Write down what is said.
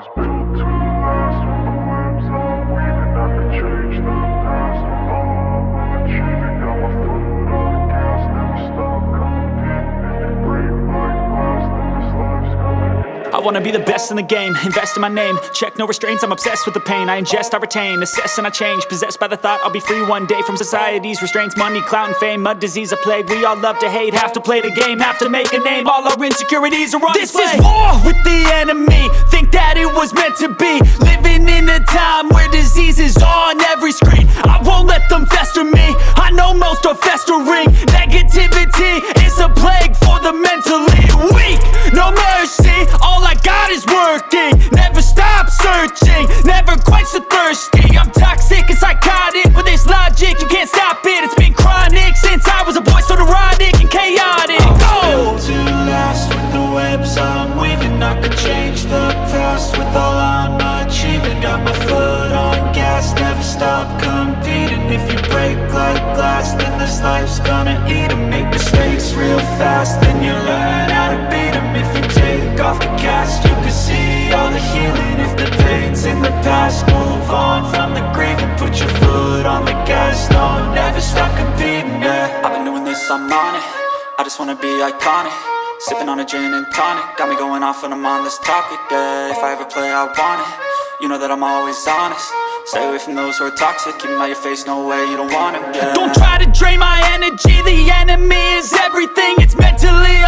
was built to last. With the webs I'm weaving, I could change the past. With all I'm achieving, got my foot on the gas. Never stop competing. If you break like glass, then this life's gonna end. I wanna be the best in the game, invest in my name. Check no restraints, I'm obsessed with the pain. I ingest, I retain, assess and I change. Possessed by the thought I'll be free one day from society's restraints. Money, clout and fame, mud, disease, a plague. We all love to hate, have to play the game, have to make a name. All our insecurities are on display. This is war with the enemy, think that it was meant to be. Living in a time where disease is on every screen. I won't let them fester me, I know most are festering. Negativity is a plague for the mentally weak. No mercy, all I got is working. Never stop searching, never quench the thirsty. I'm toxic and psychotic, with this logic you can't stop it. It's been chronic since I was a boy, so neurotic and chaotic. Built to last. With the webs I'm weaving, I could change the past. With all I'm achieving, got my foot on gas. Never stop competing. If you break like glass, then this life's gonna eat 'em. Make mistakes real fast, then you learn how to beat 'em. If you take off the cast, you can see all the healing. If the pain's in the past, move on from the grieving. Put your foot on the gas, no, never stop competing, yeah. I've been doing this, I'm on it. I just wanna be iconic. Sipping on a gin and tonic, got me going off when I'm on this topic, yeah. If I ever play, I want it. You know that I'm always honest. Stay away from those who are toxic. Keep them out your face, no way, you don't want it, yeah. Don't try to drain my energy. The enemy is everything. It's mentally